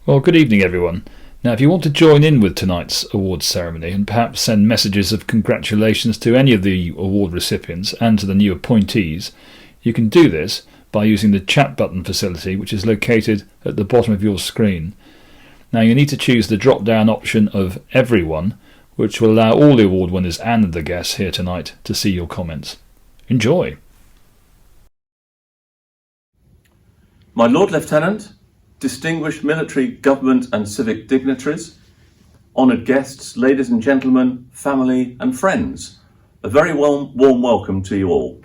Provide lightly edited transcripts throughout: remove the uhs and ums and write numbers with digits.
Well, good evening, everyone. Now, if you want to join in with tonight's awards ceremony and perhaps send messages of congratulations to any of the award recipients and to the new appointees, you can do this by using the chat button facility, which is located at the bottom of your screen. Now, you need to choose the drop-down option of Everyone, which will allow all the award winners and the guests here tonight to see your comments. Enjoy! My Lord Lieutenant, distinguished military, government and civic dignitaries, honoured guests, ladies and gentlemen, family and friends, a very warm welcome to you all.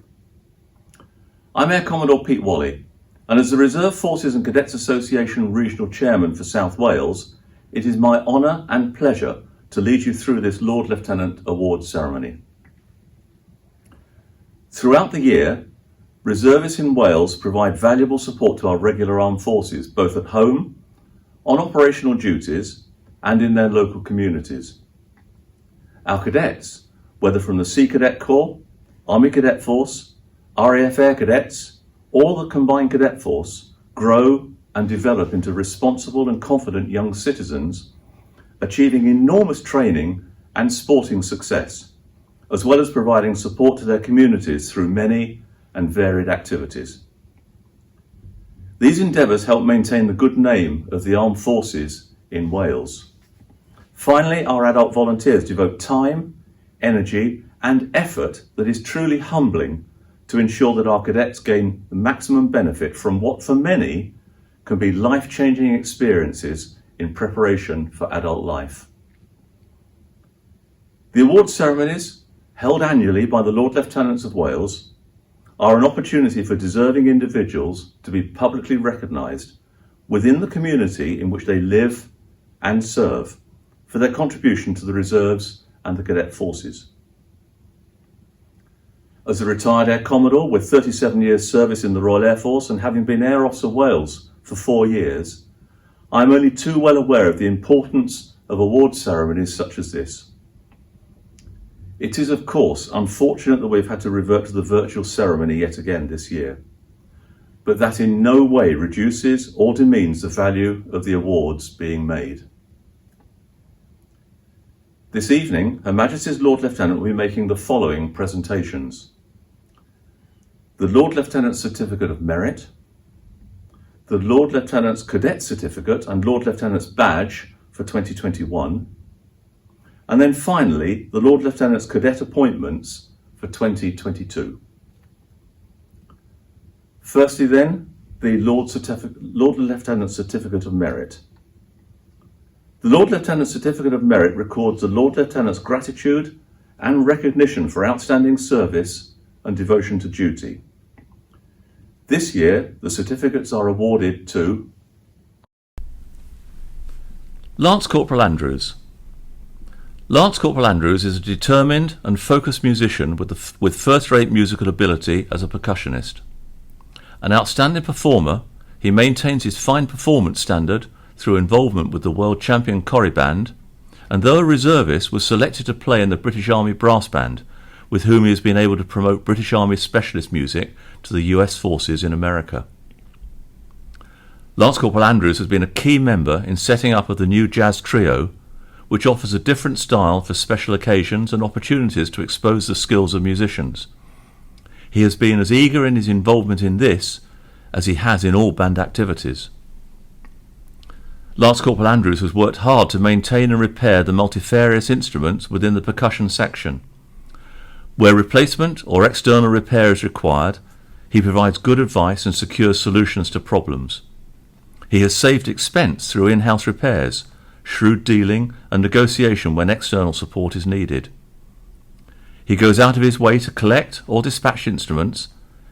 I'm Air Commodore Pete Wally, and as the Reserve Forces and Cadets Association Regional Chairman for South Wales, it is my honour and pleasure to lead you through this Lord Lieutenant Awards ceremony. Throughout the year, reservists in Wales provide valuable support to our regular armed forces, both at home, on operational duties, and in their local communities. Our cadets, whether from the Sea Cadet Corps, Army Cadet Force, RAF Air Cadets, or the Combined Cadet Force, grow and develop into responsible and confident young citizens, achieving enormous training and sporting success, as well as providing support to their communities through many and varied activities. These endeavours help maintain the good name of the armed forces in Wales. Finally, our adult volunteers devote time, energy and effort that is truly humbling to ensure that our cadets gain the maximum benefit from what for many can be life-changing experiences in preparation for adult life. The awards ceremonies, held annually by the Lord Lieutenants of Wales, are an opportunity for deserving individuals to be publicly recognised within the community in which they live and serve for their contribution to the reserves and the cadet forces. As a retired Air Commodore with 37 years service in the Royal Air Force and having been Air Officer Wales for 4 years, I am only too well aware of the importance of awards ceremonies such as this. It is, of course, unfortunate that we've had to revert to the virtual ceremony yet again this year, but that in no way reduces or demeans the value of the awards being made. This evening, Her Majesty's Lord Lieutenant will be making the following presentations: the Lord Lieutenant's Certificate of Merit, the Lord Lieutenant's Cadet Certificate and Lord Lieutenant's Badge for 2021, and then finally, the Lord Lieutenant's Cadet Appointments for 2022. Firstly then, the Lord Lieutenant's Certificate of Merit. The Lord Lieutenant's Certificate of Merit records the Lord Lieutenant's gratitude and recognition for outstanding service and devotion to duty. This year, the certificates are awarded to Lance Corporal Andrews. Lance Corporal Andrews is a determined and focused musician with first-rate musical ability as a percussionist. An outstanding performer, he maintains his fine performance standard through involvement with the world champion Corrie Band, and though a reservist, was selected to play in the British Army Brass Band, with whom he has been able to promote British Army specialist music to the US forces in America. Lance Corporal Andrews has been a key member in setting up of the new jazz trio, which offers a different style for special occasions and opportunities to expose the skills of musicians. He has been as eager in his involvement in this as he has in all band activities. Lance Corporal Andrews has worked hard to maintain and repair the multifarious instruments within the percussion section. Where replacement or external repair is required, he provides good advice and secures solutions to problems. He has saved expense through in-house repairs, shrewd dealing and negotiation when external support is needed. He goes out of his way to collect or dispatch instruments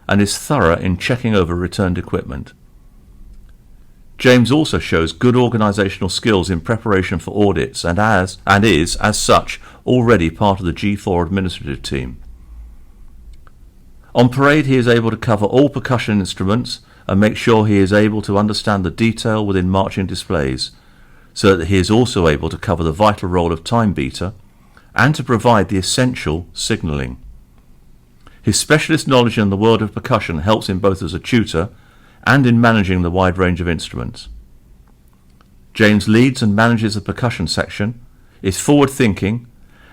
and is thorough in checking over returned equipment. James also shows good organisational skills in preparation for audits and is, as such, already part of the G4 administrative team. On parade he is able to cover all percussion instruments and make sure he is able to understand the detail within marching displays, so that he is also able to cover the vital role of time beater and to provide the essential signalling. His specialist knowledge in the world of percussion helps him both as a tutor and in managing the wide range of instruments. James leads and manages the percussion section, is forward-thinking,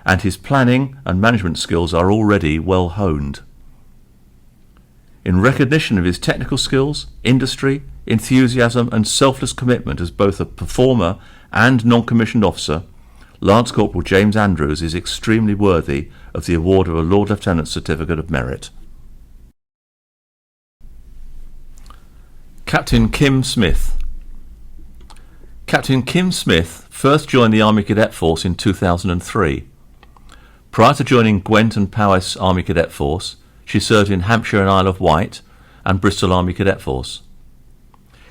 and his planning and management skills are already well honed. In recognition of his technical skills, industry, enthusiasm and selfless commitment as both a performer and non-commissioned officer, Lance Corporal James Andrews is extremely worthy of the award of a Lord Lieutenant Certificate of Merit. Captain Kim Smith. Captain Kim Smith first joined the Army Cadet Force in 2003. Prior to joining Gwent and Powys Army Cadet Force, she served in Hampshire and Isle of Wight and Bristol Army Cadet Force.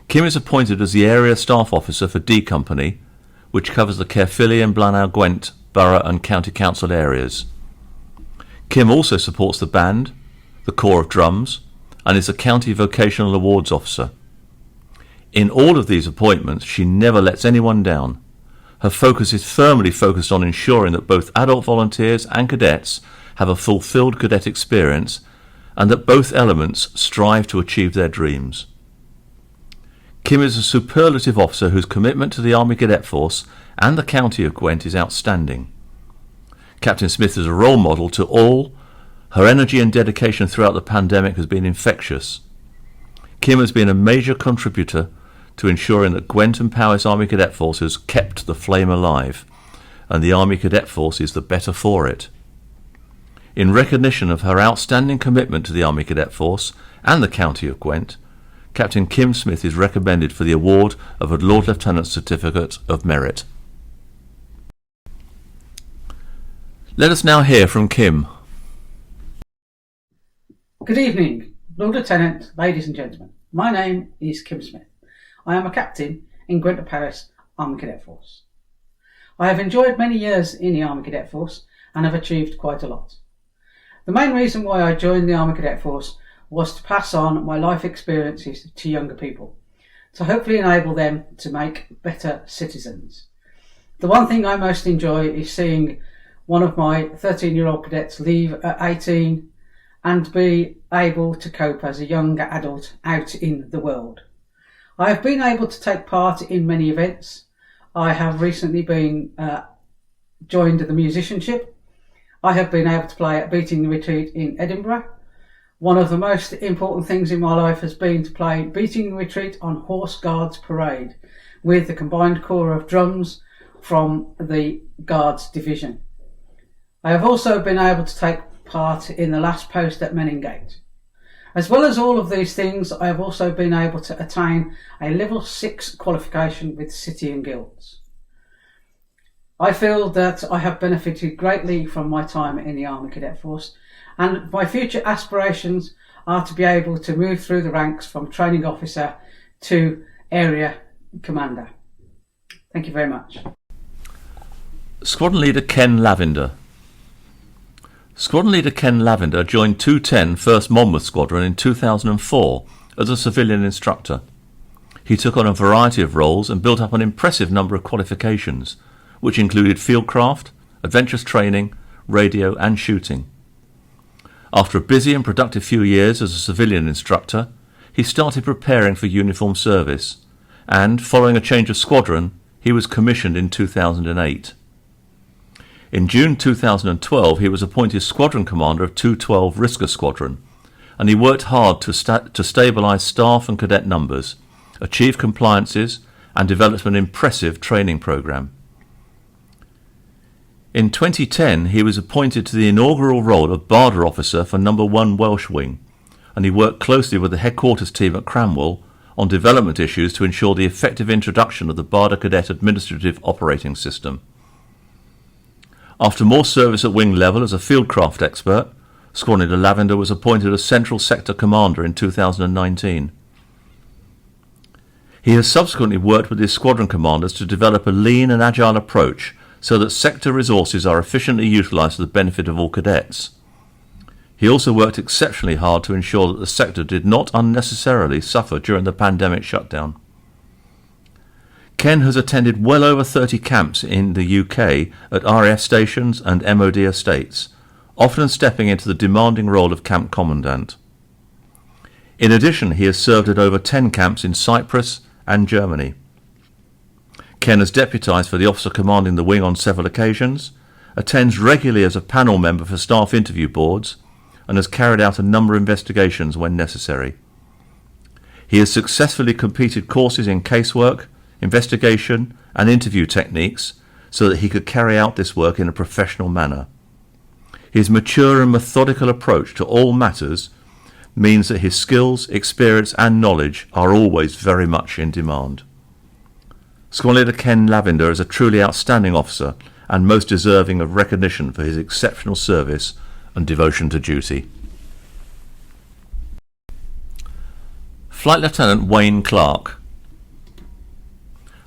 Kim is appointed as the Area Staff Officer for D Company, which covers the Caerphilly and Blaenau Gwent Borough and County Council areas. Kim also supports the band, the Corps of Drums, and is a County Vocational Awards Officer. In all of these appointments, she never lets anyone down. Her focus is firmly focused on ensuring that both adult volunteers and cadets have a fulfilled cadet experience and that both elements strive to achieve their dreams. Kim is a superlative officer whose commitment to the Army Cadet Force and the County of Gwent is outstanding. Captain Smith is a role model to all. Her energy and dedication throughout the pandemic has been infectious. Kim has been a major contributor to ensuring that Gwent and Powys Army Cadet Force has kept the flame alive, and the Army Cadet Force is the better for it. In recognition of her outstanding commitment to the Army Cadet Force and the County of Gwent, Captain Kim Smith is recommended for the award of a Lord Lieutenant Certificate of Merit. Let us now hear from Kim. Good evening, Lord Lieutenant, ladies and gentlemen. My name is Kim Smith. I am a captain in Gwent and Powys Army Cadet Force. I have enjoyed many years in the Army Cadet Force and have achieved quite a lot. The main reason why I joined the Army Cadet Force was to pass on my life experiences to younger people, to hopefully enable them to make better citizens. The one thing I most enjoy is seeing one of my 13-year-old cadets leave at 18 and be able to cope as a young adult out in the world. I have been able to take part in many events. I have recently been joined the musicianship. I have been able to play at Beating the Retreat in Edinburgh. One of the most important things in my life has been to play Beating the Retreat on Horse Guards Parade with the combined corps of drums from the Guards Division. I have also been able to take part in the last post at Meningate. As well as all of these things, I have also been able to attain a level 6 qualification with City and Guilds. I feel that I have benefited greatly from my time in the Army Cadet Force, and my future aspirations are to be able to move through the ranks from training officer to area commander. Thank you very much. Squadron Leader Ken Lavender. Squadron Leader Ken Lavender joined 210 1st Monmouth Squadron in 2004 as a civilian instructor. He took on a variety of roles and built up an impressive number of qualifications, which included fieldcraft, adventurous training, radio and shooting. After a busy and productive few years as a civilian instructor, he started preparing for uniform service, and following a change of squadron, he was commissioned in 2008. In June 2012, he was appointed Squadron Commander of 212 Risker Squadron, and he worked hard to stabilise staff and cadet numbers, achieve compliances, and develop an impressive training programme. In 2010, he was appointed to the inaugural role of Barder Officer for No. 1 Welsh Wing, and he worked closely with the headquarters team at Cranwell on development issues to ensure the effective introduction of the Barder Cadet Administrative Operating System. After more service at wing level as a fieldcraft expert, Squadron Leader Lavender was appointed as Central Sector Commander in 2019. He has subsequently worked with his squadron commanders to develop a lean and agile approach so that sector resources are efficiently utilised for the benefit of all cadets. He also worked exceptionally hard to ensure that the sector did not unnecessarily suffer during the pandemic shutdown. Ken has attended well over 30 camps in the UK at RAF stations and MOD estates, often stepping into the demanding role of Camp Commandant. In addition, he has served at over 10 camps in Cyprus and Germany. Ken has deputised for the officer commanding the wing on several occasions, attends regularly as a panel member for staff interview boards, and has carried out a number of investigations when necessary. He has successfully completed courses in casework, investigation and interview techniques so that he could carry out this work in a professional manner. His mature and methodical approach to all matters means that his skills, experience and knowledge are always very much in demand. Squad Leader Ken Lavender is a truly outstanding officer and most deserving of recognition for his exceptional service and devotion to duty. Flight Lieutenant Wayne Clark.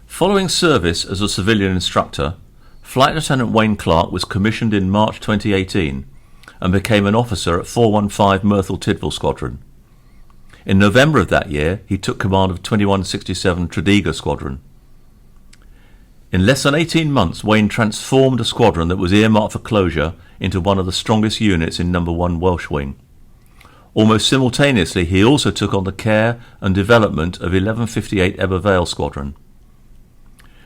Following service as a civilian instructor, Flight Lieutenant Wayne Clark was commissioned in March 2018 and became an officer at 415 Myrtle Tidville Squadron. In November of that year, he took command of 2167 Tredegar Squadron. In less than 18 months, Wayne transformed a squadron that was earmarked for closure into one of the strongest units in No. 1 Welsh Wing. Almost simultaneously, he also took on the care and development of 1158 Ebbw Vale Squadron.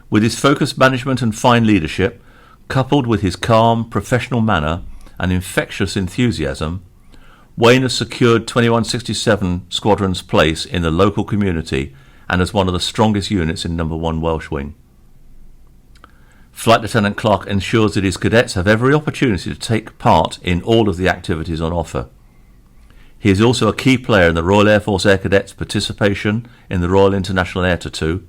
With his focused management and fine leadership, coupled with his calm, professional manner and infectious enthusiasm, Wayne has secured 2167 Squadron's place in the local community and as one of the strongest units in No. 1 Welsh Wing. Flight Lieutenant Clark ensures that his cadets have every opportunity to take part in all of the activities on offer. He is also a key player in the Royal Air Force Air Cadets' participation in the Royal International Air Tattoo,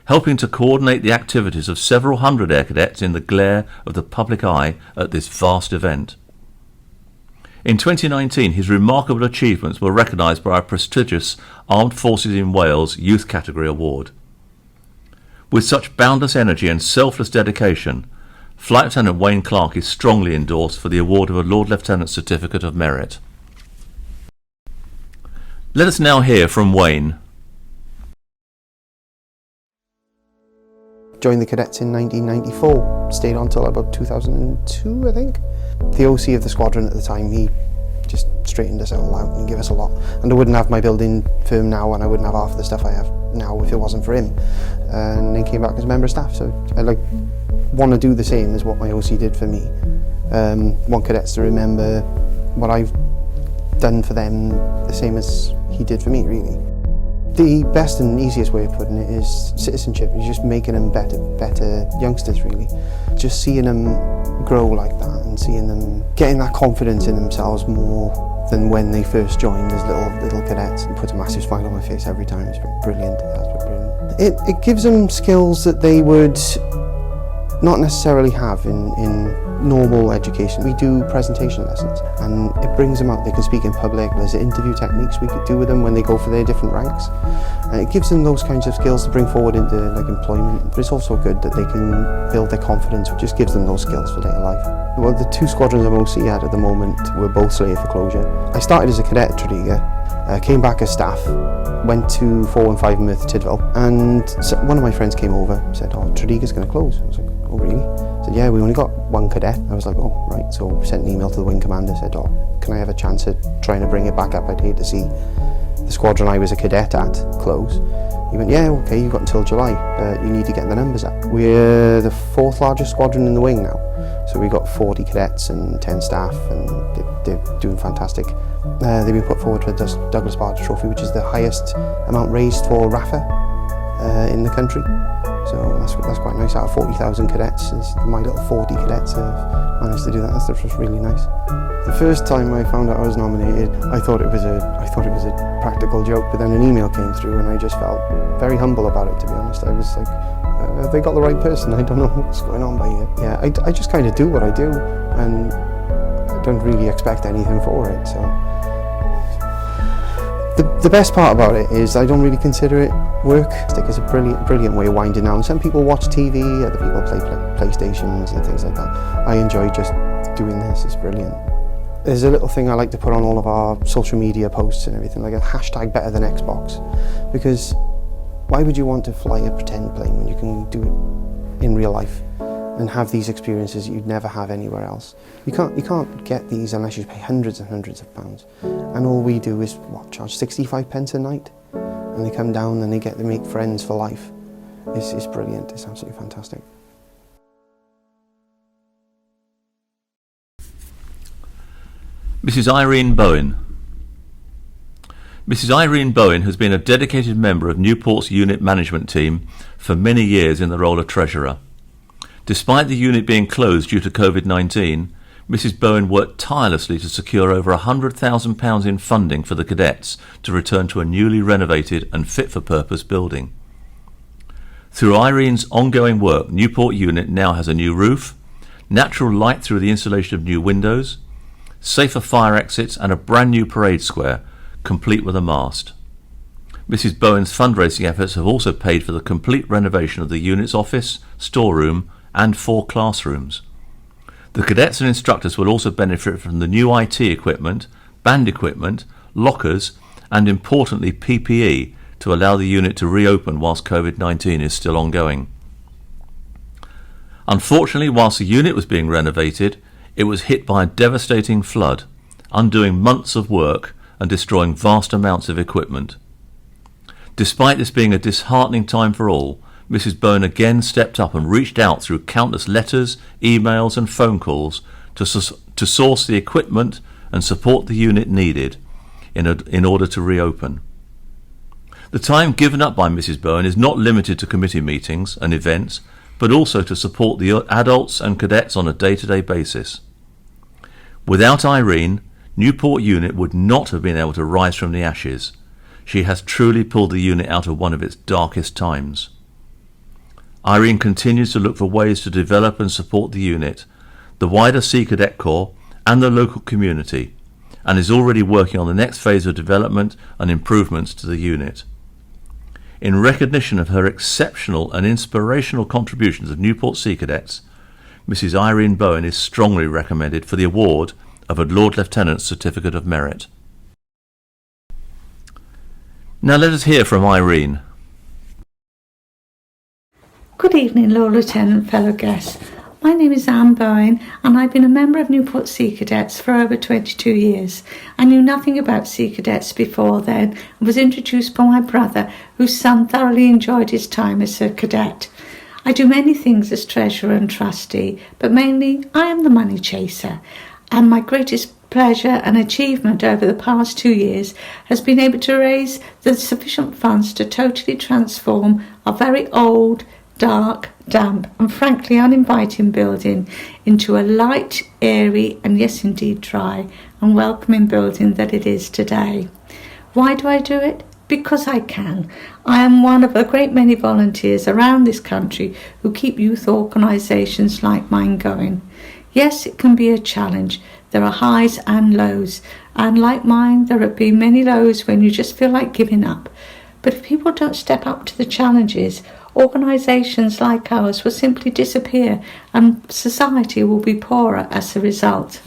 helping to coordinate the activities of several hundred Air Cadets in the glare of the public eye at this vast event. In 2019, his remarkable achievements were recognised by our prestigious Armed Forces in Wales Youth Category Award. With such boundless energy and selfless dedication, Flight Lieutenant Wayne Clark is strongly endorsed for the award of a Lord Lieutenant Certificate of Merit. Let us now hear from Wayne. Joined the cadets in 1994, stayed on till about 2002 I think. The OC of the squadron at the time, he just straightened us all out and gave us a lot. And I wouldn't have my building firm now, and I wouldn't have half the stuff I have now if it wasn't for him. And then came back as a member of staff, so I want to do the same as what my OC did for me. Want cadets to remember what I've done for them the same as he did for me, really. The best and easiest way of putting it is citizenship. It's just making them better youngsters, really. Just seeing them grow like that and seeing them getting that confidence in themselves more than when they first joined as little cadets. It puts a massive smile on my face every time. It's brilliant. That's brilliant. It gives them skills that they would not necessarily have in normal education. We do presentation lessons and it brings them out. They can speak in public. There's interview techniques we could do with them when they go for their different ranks. And it gives them those kinds of skills to bring forward into employment. But it's also good that they can build their confidence, which just gives them those skills for later life. Well, the two squadrons I'm OC at the moment were both slated for closure. I started as a cadet at Tredegar, came back as staff, went to 415 Myrtle Tidville, and one of my friends came over and said, "Oh, Tredegar's going to close." I was like, "Oh, really?" I said, "Yeah, we only got one cadet." I was like, "Oh, right." So we sent an email to the wing commander, said, "Oh, can I have a chance at trying to bring it back up? I'd hate to see the squadron I was a cadet at close." He went, "Yeah, okay, you've got until July, but you need to get the numbers up." We're the fourth largest squadron in the wing now. So we got 40 cadets and 10 staff, and they're doing fantastic. They've been put forward for the Douglas Barge Trophy, which is the highest amount raised for RAFA in the country. So that's quite nice. Out of 40,000 cadets, my little 40 cadets have managed to do that. That's just really nice. The first time I found out I was nominated, I thought it was a practical joke, but then an email came through, and I just felt very humble about it. To be honest, I was like, have they got the right person? I don't know what's going on by here. Yeah, I just kind of do what I do, and I don't really expect anything for it. So the best part about it is I don't really consider it work. It's a brilliant way of winding down. Some people watch TV, other people play PlayStations and things like that. I enjoy just doing this. It's brilliant. There's a little thing I like to put on all of our social media posts and everything, like a hashtag better than Xbox, because why would you want to fly a pretend plane when you can do it in real life and have these experiences you'd never have anywhere else? You can't get these unless you pay hundreds and hundreds of pounds. And all we do is charge 65 pence a night, and they come down and they get to make friends for life. is brilliant. It's absolutely fantastic. Mrs. Irene Bowen. Mrs. Irene Bowen has been a dedicated member of Newport's unit management team for many years in the role of treasurer. Despite the unit being closed due to COVID-19, Mrs. Bowen worked tirelessly to secure over £100,000 in funding for the cadets to return to a newly renovated and fit-for-purpose building. Through Irene's ongoing work, Newport unit now has a new roof, natural light through the installation of new windows, safer fire exits and a brand new parade square, complete with a mast. Mrs. Bowen's fundraising efforts have also paid for the complete renovation of the unit's office, storeroom and 4 classrooms. The cadets and instructors will also benefit from the new IT equipment, band equipment, lockers and importantly PPE to allow the unit to reopen whilst COVID-19 is still ongoing. Unfortunately, whilst the unit was being renovated, it was hit by a devastating flood, undoing months of work and destroying vast amounts of equipment. Despite this being a disheartening time for all, Mrs. Bowen again stepped up and reached out through countless letters, emails and phone calls to source the equipment and support the unit needed in order to reopen. The time given up by Mrs. Bowen is not limited to committee meetings and events, but also to support the adults and cadets on a day-to-day basis. Without Irene, Newport unit would not have been able to rise from the ashes. She has truly pulled the unit out of one of its darkest times. Irene continues to look for ways to develop and support the unit, the wider Sea Cadet Corps and the local community, and is already working on the next phase of development and improvements to the unit. In recognition of her exceptional and inspirational contributions of Newport Sea Cadets, Mrs. Irene Bowen is strongly recommended for the award of a Lord Lieutenant's Certificate of Merit. Now let us hear from Irene. Good evening, Lord Lieutenant, fellow guests. My name is Anne Bowen and I've been a member of Newport Sea Cadets for over 22 years. I knew nothing about Sea Cadets before then and was introduced by my brother, whose son thoroughly enjoyed his time as a cadet. I do many things as treasurer and trustee, but mainly I am the money chaser. And my greatest pleasure and achievement over the past 2 years has been able to raise the sufficient funds to totally transform a very old, dark, damp and frankly uninviting building into a light, airy and yes indeed dry and welcoming building that it is today. Why do I do it? Because I can. I am one of a great many volunteers around this country who keep youth organisations like mine going. Yes, it can be a challenge. There are highs and lows, and like mine, there have been many lows when you just feel like giving up. But if people don't step up to the challenges, organisations like ours will simply disappear and society will be poorer as a result.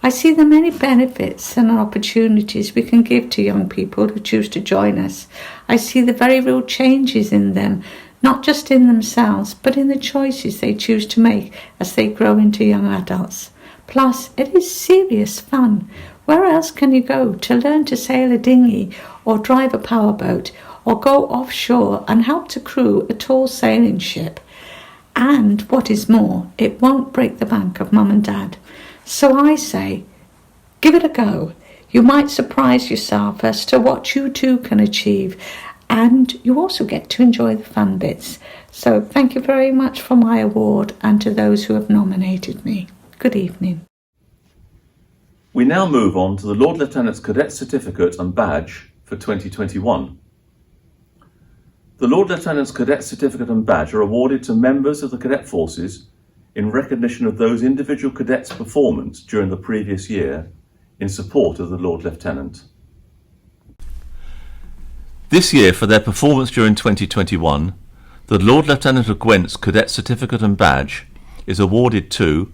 I see the many benefits and opportunities we can give to young people who choose to join us. I see the very real changes in them, not just in themselves, but in the choices they choose to make as they grow into young adults. Plus, it is serious fun. Where else can you go to learn to sail a dinghy or drive a powerboat or go offshore and help to crew a tall sailing ship? And what is more, it won't break the bank of mum and dad. So I say, give it a go. You might surprise yourself as to what you too can achieve, and you also get to enjoy the fun bits. So thank you very much for my award and to those who have nominated me. Good evening. We now move on to the Lord Lieutenant's Cadet Certificate and Badge for 2021. The Lord Lieutenant's Cadet Certificate and Badge are awarded to members of the Cadet Forces in recognition of those individual cadets' performance during the previous year in support of the Lord Lieutenant. This year, for their performance during 2021, the Lord Lieutenant of Gwent's Cadet Certificate and Badge is awarded to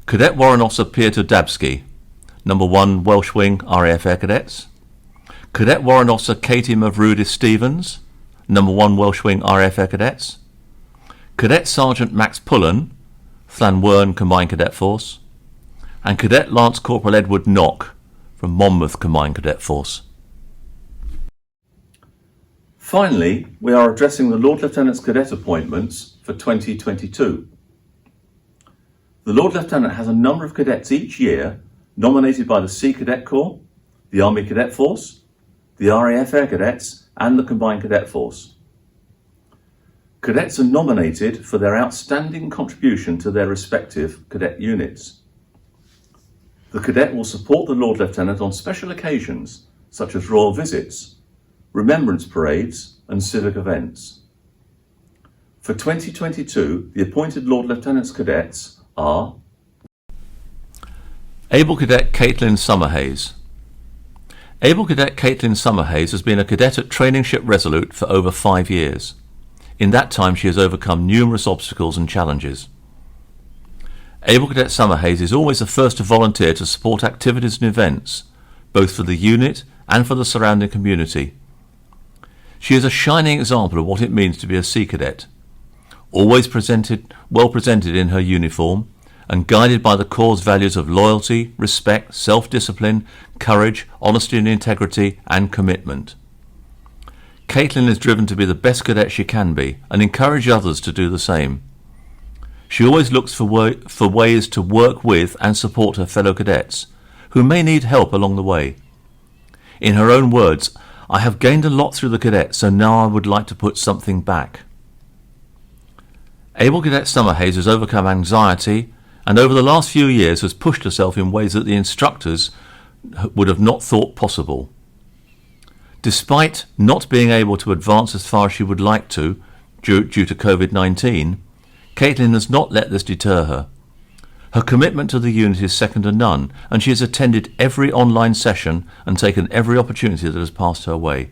Cadet Warrant Officer Peter Dabsky, Number 1 Welsh Wing RAF Air Cadets, Cadet Warrant Officer Katie Mavrudis Stevens, Number 1 Welsh Wing RAF Air Cadets, Cadet Sergeant Max Pullen, Llanwern Combined Cadet Force, and Cadet Lance Corporal Edward Knock from Monmouth Combined Cadet Force. Finally, we are addressing the Lord Lieutenant's Cadet appointments for 2022. The Lord Lieutenant has a number of cadets each year nominated by the Sea Cadet Corps, the Army Cadet Force, the RAF Air Cadets and the Combined Cadet Force. Cadets are nominated for their outstanding contribution to their respective cadet units. The cadet will support the Lord Lieutenant on special occasions such as royal visits, remembrance parades and civic events. For 2022, the appointed Lord Lieutenant's cadets are Able Cadet Caitlin Summerhays. Able Cadet Caitlin Summerhays has been a cadet at Training Ship Resolute for over 5 years. In that time she has overcome numerous obstacles and challenges. Able Cadet Summerhays is always the first to volunteer to support activities and events, both for the unit and for the surrounding community. She is a shining example of what it means to be a Sea Cadet, always well presented in her uniform and guided by the Corps' values of loyalty, respect, self-discipline, courage, honesty and integrity and commitment. Caitlin is driven to be the best cadet she can be and encourage others to do the same. She always looks for ways to work with and support her fellow cadets, who may need help along the way. In her own words, "I have gained a lot through the cadets, so now I would like to put something back." Able Cadet Summerhays has overcome anxiety and over the last few years has pushed herself in ways that the instructors would have not thought possible. Despite not being able to advance as far as she would like to due to COVID-19, Caitlin has not let this deter her. Her commitment to the unit is second to none, and she has attended every online session and taken every opportunity that has passed her way.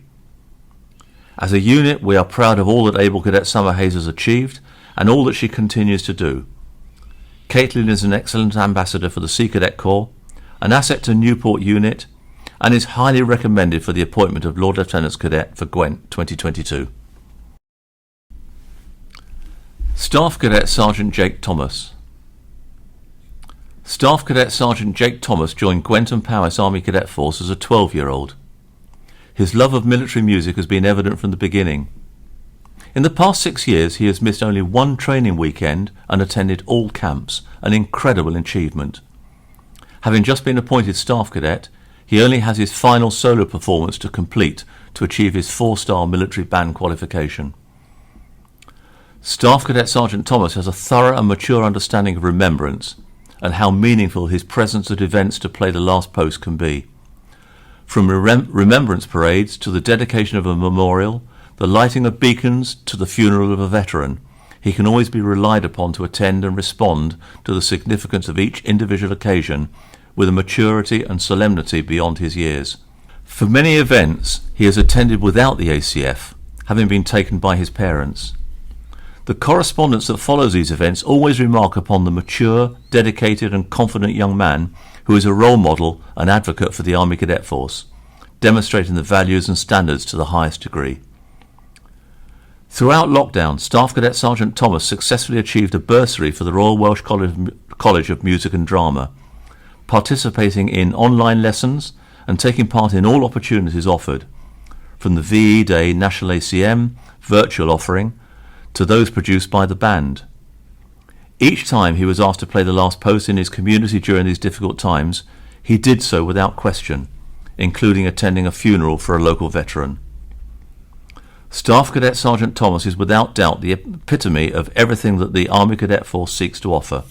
As a unit, we are proud of all that Able Cadet Summerhays has achieved and all that she continues to do. Caitlin is an excellent ambassador for the Sea Cadet Corps, an asset to Newport Unit, and is highly recommended for the appointment of Lord Lieutenant's Cadet for Gwent 2022. Staff Cadet Sergeant Jake Thomas. Staff Cadet Sergeant Jake Thomas joined Gwent and Powys Army Cadet Force as a 12-year-old. His love of military music has been evident from the beginning. In the past 6 years he has missed only one training weekend and attended all camps, an incredible achievement. Having just been appointed Staff Cadet, he only has his final solo performance to complete to achieve his 4-star military band qualification. Staff Cadet Sergeant Thomas has a thorough and mature understanding of remembrance and how meaningful his presence at events to play the last post can be. From remembrance parades to the dedication of a memorial, the lighting of beacons to the funeral of a veteran, he can always be relied upon to attend and respond to the significance of each individual occasion with a maturity and solemnity beyond his years. For many events he has attended without the ACF, having been taken by his parents. The correspondence that follows these events always remark upon the mature, dedicated and confident young man who is a role model and advocate for the Army Cadet Force, demonstrating the values and standards to the highest degree. Throughout lockdown, Staff Cadet Sergeant Thomas successfully achieved a bursary for the Royal Welsh College of Music and Drama, participating in online lessons and taking part in all opportunities offered, from the VE Day National ACM virtual offering to those produced by the band. Each time he was asked to play the last post in his community during these difficult times, he did so without question, including attending a funeral for a local veteran. Staff Cadet Sergeant Thomas is without doubt the epitome of everything that the Army Cadet Force seeks to offer.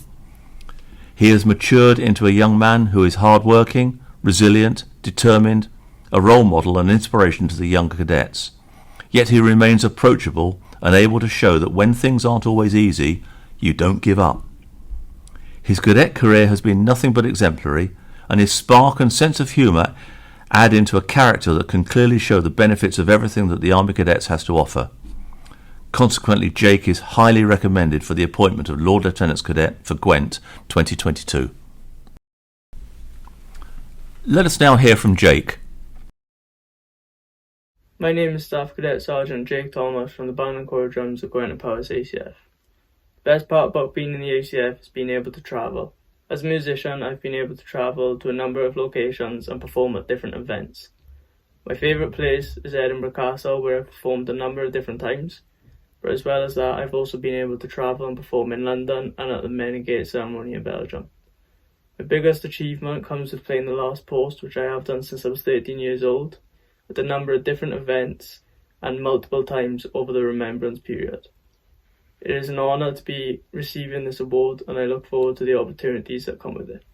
He has matured into a young man who is hard-working, resilient, determined, a role model and inspiration to the younger cadets. Yet he remains approachable and able to show that when things aren't always easy, you don't give up. His cadet career has been nothing but exemplary, and his spark and sense of humour add into a character that can clearly show the benefits of everything that the Army Cadets has to offer. Consequently, Jake is highly recommended for the appointment of Lord Lieutenant's Cadet for Gwent 2022. Let us now hear from Jake. My name is Staff Cadet Sergeant Jake Thomas from the Band and Corps Drums of Gwent and Powys ACF. The best part about being in the ACF is being able to travel. As a musician, I've been able to travel to a number of locations and perform at different events. My favourite place is Edinburgh Castle, where I've performed a number of different times, but as well as that I've also been able to travel and perform in London and at the Men Gate ceremony in Belgium. My biggest achievement comes with playing the Last Post, which I have done since I was 13 years old, at a number of different events and multiple times over the remembrance period. It is an honour to be receiving this award, and I look forward to the opportunities that come with it.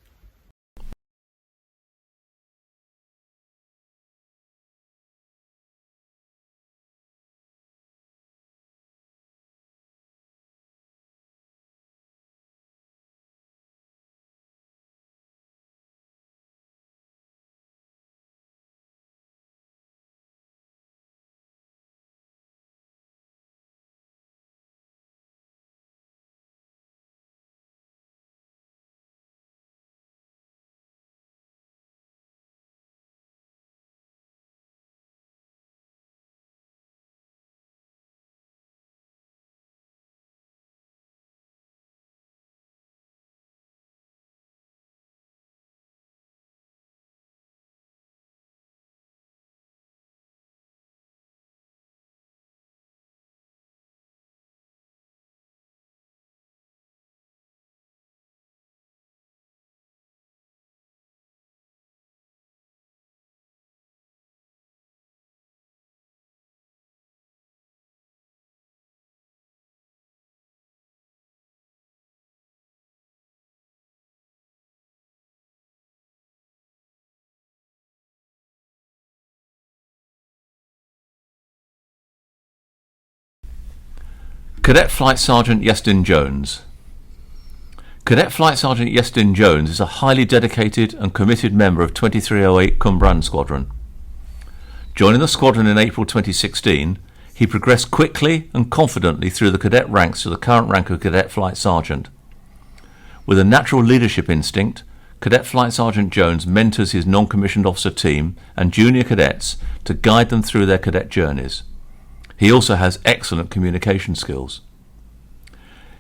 Cadet Flight Sergeant Iestyn Jones. Cadet Flight Sergeant Iestyn Jones is a highly dedicated and committed member of 2308 Cwmbran Squadron. Joining the squadron in April 2016, he progressed quickly and confidently through the cadet ranks to the current rank of Cadet Flight Sergeant. With a natural leadership instinct, Cadet Flight Sergeant Jones mentors his non-commissioned officer team and junior cadets to guide them through their cadet journeys. He also has excellent communication skills.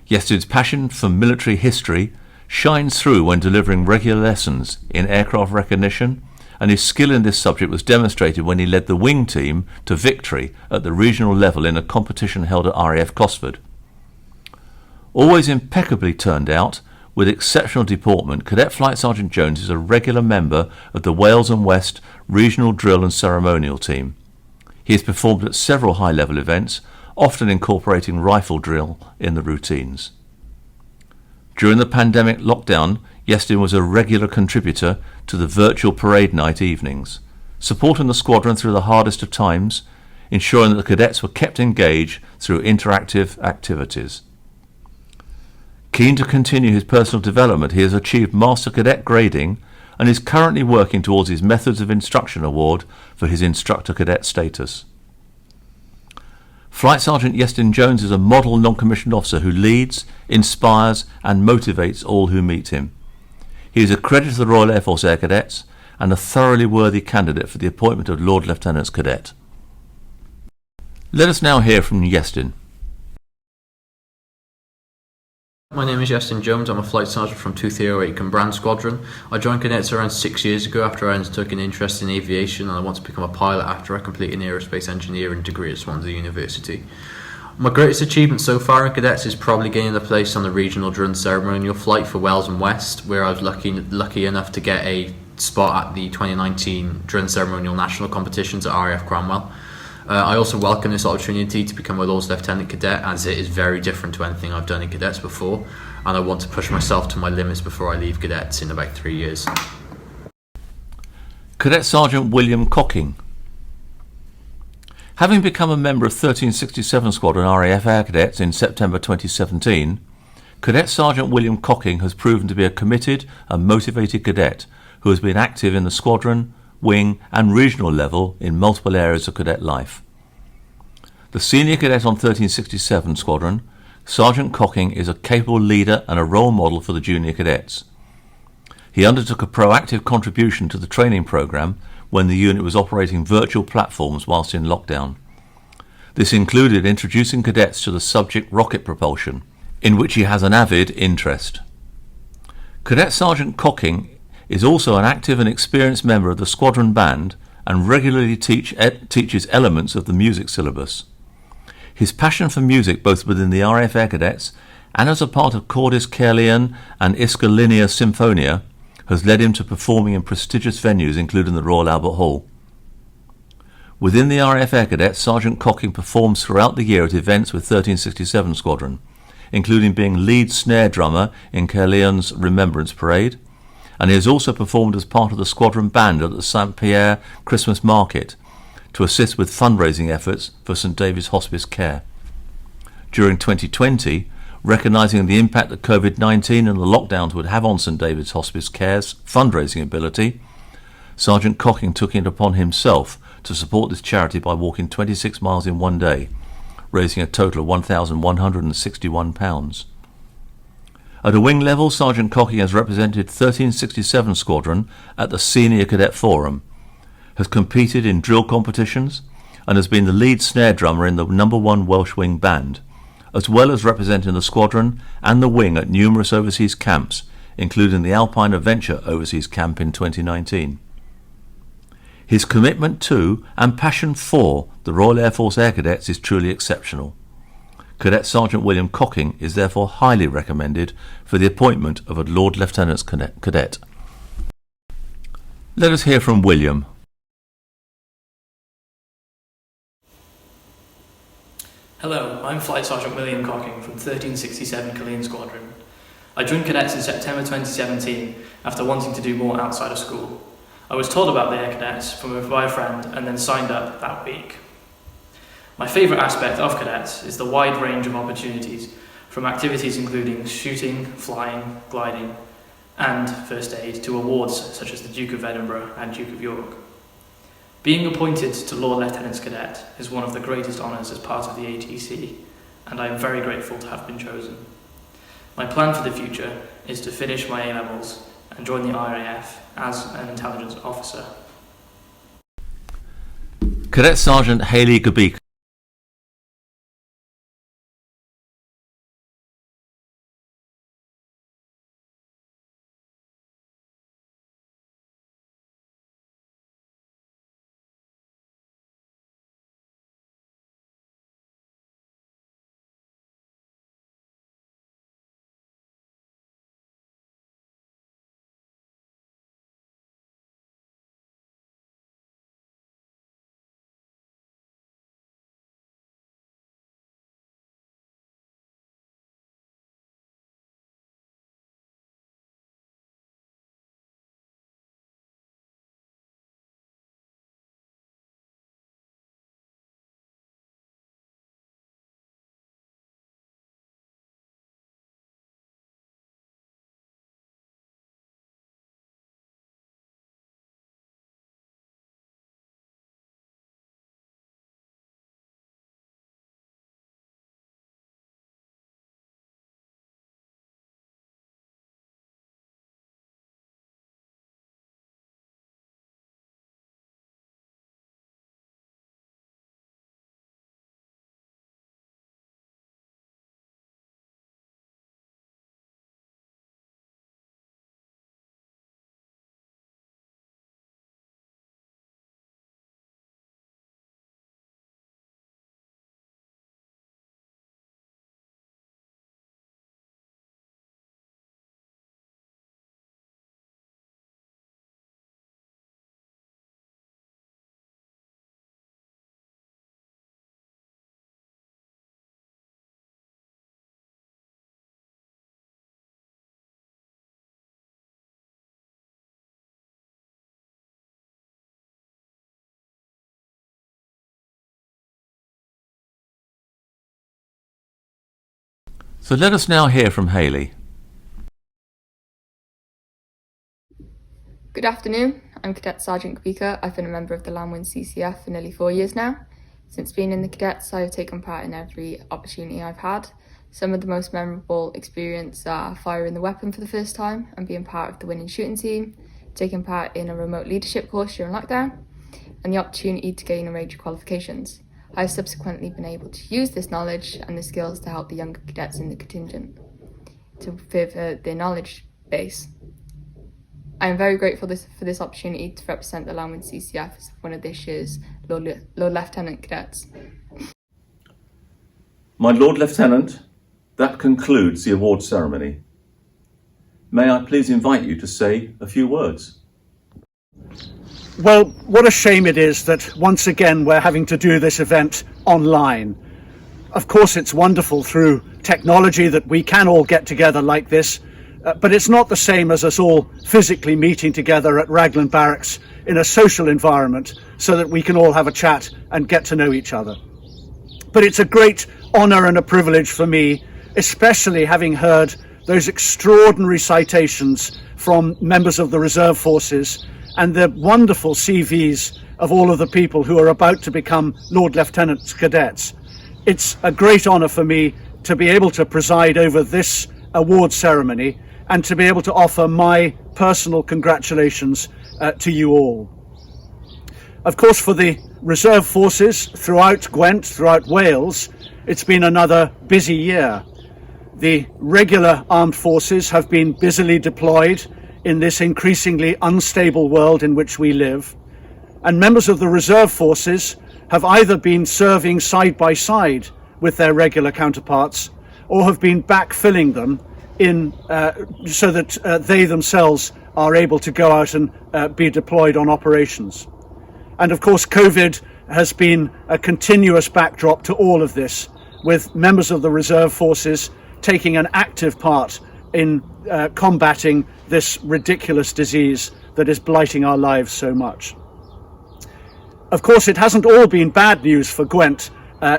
Iestyn's passion for military history shines through when delivering regular lessons in aircraft recognition, and his skill in this subject was demonstrated when he led the wing team to victory at the regional level in a competition held at RAF Cosford. Always impeccably turned out, with exceptional deportment, Cadet Flight Sergeant Jones is a regular member of the Wales and West Regional Drill and Ceremonial Team. He has performed at several high-level events, often incorporating rifle drill in the routines. During the pandemic lockdown, Iestyn was a regular contributor to the virtual parade night evenings, supporting the squadron through the hardest of times, ensuring that the cadets were kept engaged through interactive activities. Keen to continue his personal development, he has achieved Master Cadet grading and is currently working towards his Methods of Instruction award for his Instructor Cadet status. Flight Sergeant Iestyn Jones is a model non-commissioned officer who leads, inspires and motivates all who meet him. He is a credit to the Royal Air Force Air Cadets and a thoroughly worthy candidate for the appointment of Lord Lieutenant's Cadet. Let us now hear from Iestyn. My name is Iestyn Jones. I'm a Flight Sergeant from 2308 Cwmbran Squadron. I joined Cadets around 6 years ago after I undertook an interest in aviation, and I want to become a pilot after I complete an aerospace engineering degree at Swansea University. My greatest achievement so far in Cadets is probably gaining a place on the regional drone ceremonial flight for Wales and West, where I was lucky enough to get a spot at the 2019 drone ceremonial national competitions at RAF Cranwell. I also welcome this opportunity to become a Lord's Lieutenant Cadet, as it is very different to anything I've done in Cadets before, and I want to push myself to my limits before I leave Cadets in about 3 years. Cadet Sergeant William Cocking. Having become a member of 1367 Squadron RAF Air Cadets in September 2017, Cadet Sergeant William Cocking has proven to be a committed and motivated cadet who has been active in the squadron, wing and regional level in multiple areas of cadet life. The senior cadet on 1367 Squadron, Sergeant Cocking is a capable leader and a role model for the junior cadets. He undertook a proactive contribution to the training programme when the unit was operating virtual platforms whilst in lockdown. This included introducing cadets to the subject rocket propulsion, in which he has an avid interest. Cadet Sergeant Cocking is also an active and experienced member of the squadron band and regularly teaches elements of the music syllabus. His passion for music, both within the RAF Air Cadets and as a part of Cordis Caerleon and Isca Linea Symphonia, has led him to performing in prestigious venues including the Royal Albert Hall. Within the RAF Air Cadets, Sergeant Cocking performs throughout the year at events with 1367 Squadron, including being lead snare drummer in Caerleon's Remembrance Parade, and he has also performed as part of the squadron band at the St. Pierre Christmas Market to assist with fundraising efforts for St. David's Hospice Care. During 2020, recognising the impact that COVID-19 and the lockdowns would have on St. David's Hospice Care's fundraising ability, Sergeant Cocking took it upon himself to support this charity by walking 26 miles in one day, raising a total of £1,161. At a wing level, Sergeant Cocking has represented 1367 Squadron at the Senior Cadet Forum, has competed in drill competitions, and has been the lead snare drummer in the No. 1 Welsh Wing Band, as well as representing the squadron and the wing at numerous overseas camps, including the Alpine Adventure Overseas Camp in 2019. His commitment to and passion for the Royal Air Force Air Cadets is truly exceptional. Cadet Sergeant William Cocking is therefore highly recommended for the appointment of a Lord Lieutenant's Cadet. Let us hear from William. Hello, I'm Flight Sergeant William Cocking from 1367 Caerleon Squadron. I joined cadets in September 2017 after wanting to do more outside of school. I was told about the Air Cadets by a friend and then signed up that week. My favourite aspect of cadets is the wide range of opportunities, from activities including shooting, flying, gliding and first aid to awards such as the Duke of Edinburgh and Duke of York. Being appointed to Lord Lieutenant's Cadet is one of the greatest honours as part of the ATC, and I am very grateful to have been chosen. My plan for the future is to finish my A-levels and join the RAF as an intelligence officer. Cadet Sergeant Hayley Gabika. So let us now hear from Hayley. Good afternoon, I'm Cadet Sergeant Gabika. I've been a member of the Landwind CCF for nearly 4 years now. Since being in the cadets, I have taken part in every opportunity I've had. Some of the most memorable experiences are firing the weapon for the first time and being part of the winning shooting team, taking part in a remote leadership course during lockdown, and the opportunity to gain a range of qualifications. I have subsequently been able to use this knowledge and the skills to help the younger cadets in the contingent to further their knowledge base. I am very grateful for this opportunity to represent the Landwind CCF as one of this year's Lord Lieutenant Cadets. My Lord Lieutenant, that concludes the award ceremony. May I please invite you to say a few words? Well, what a shame it is that once again we're having to do this event online. Of course, it's wonderful through technology that we can all get together like this, but it's not the same as us all physically meeting together at Raglan Barracks in a social environment so that we can all have a chat and get to know each other. But it's a great honour and a privilege for me, especially having heard those extraordinary citations from members of the Reserve Forces and the wonderful CVs of all of the people who are about to become Lord Lieutenant Cadets. It's a great honour for me to be able to preside over this award ceremony and to be able to offer my personal congratulations to you all. Of course, for the Reserve Forces throughout Gwent, throughout Wales, it's been another busy year. The regular armed forces have been busily deployed in this increasingly unstable world in which we live, and members of the Reserve Forces have either been serving side by side with their regular counterparts or have been backfilling them so that they themselves are able to go out and be deployed on operations. And of course, COVID has been a continuous backdrop to all of this, with members of the Reserve Forces taking an active part in combating this ridiculous disease that is blighting our lives so much. Of course, it hasn't all been bad news for Gwent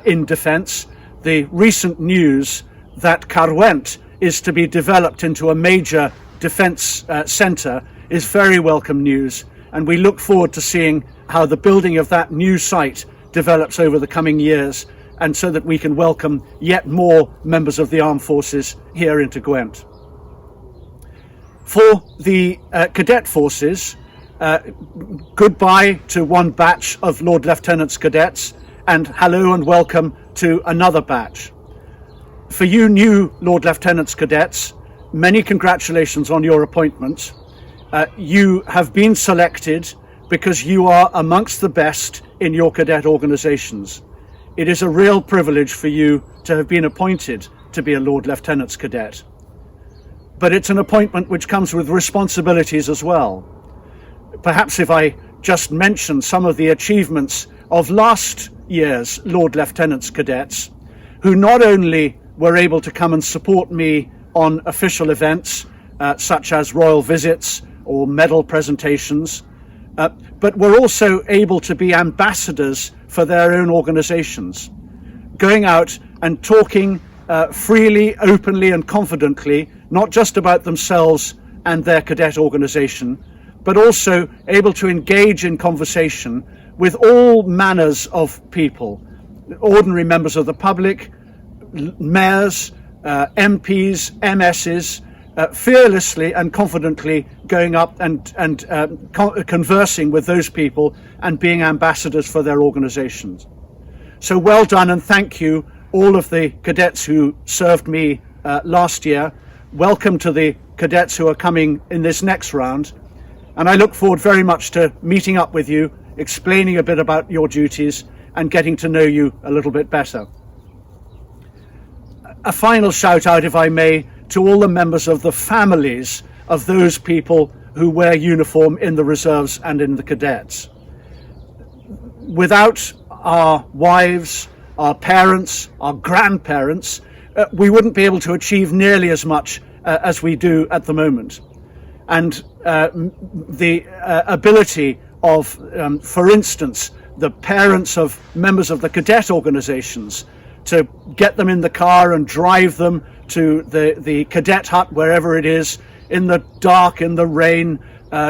in defence. The recent news that Carwent is to be developed into a major defence centre is very welcome news, and we look forward to seeing how the building of that new site develops over the coming years, and so that we can welcome yet more members of the armed forces here into Gwent. For the cadet forces, goodbye to one batch of Lord Lieutenants Cadets, and hello and welcome to another batch. For you new Lord Lieutenants Cadets, many congratulations on your appointment. You have been selected because you are amongst the best in your cadet organisations. It is a real privilege for you to have been appointed to be a Lord Lieutenant's Cadet. But it's an appointment which comes with responsibilities as well. Perhaps if I just mention some of the achievements of last year's Lord Lieutenant's Cadets, who not only were able to come and support me on official events such as royal visits or medal presentations, but were also able to be ambassadors for their own organisations, going out and talking freely, openly and confidently, not just about themselves and their cadet organisation, but also able to engage in conversation with all manners of people, ordinary members of the public, mayors, MPs, MSs, fearlessly and confidently going up and conversing with those people and being ambassadors for their organisations. So well done, and thank you, all of the cadets who served me last year. Welcome to the cadets who are coming in this next round, and I look forward very much to meeting up with you, explaining a bit about your duties and getting to know you a little bit better. A final shout out, if I may, to all the members of the families of those people who wear uniform in the reserves and in the cadets. Without our wives, our parents, our grandparents, we wouldn't be able to achieve nearly as much as we do at the moment. And the ability of, for instance, the parents of members of the cadet organisations to get them in the car and drive them to the cadet hut, wherever it is, in the dark, in the rain,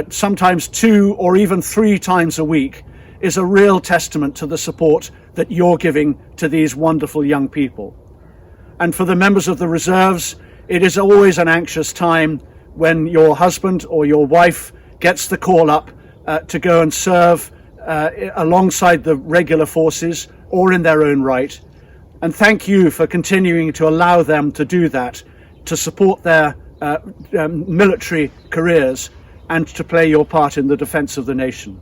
sometimes 2 or even 3 times a week, is a real testament to the support that you're giving to these wonderful young people. And for the members of the reserves, it is always an anxious time when your husband or your wife gets the call up to go and serve alongside the regular forces or in their own right. And thank you for continuing to allow them to do that, to support their military careers and to play your part in the defence of the nation.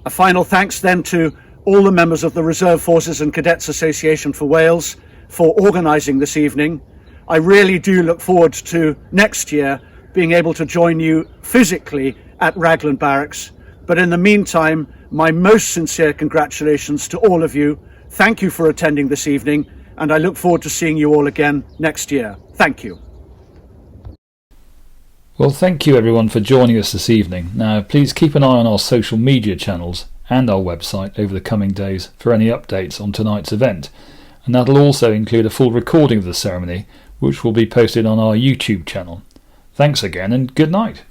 A final thanks then to all the members of the Reserve Forces and Cadets Association for Wales for organising this evening. I really do look forward to next year being able to join you physically at Raglan Barracks. But in the meantime, my most sincere congratulations to all of you. Thank you for attending this evening, and I look forward to seeing you all again next year. Thank you. Well, thank you everyone for joining us this evening. Now, please keep an eye on our social media channels and our website over the coming days for any updates on tonight's event. And that'll also include a full recording of the ceremony, which will be posted on our YouTube channel. Thanks again and good night.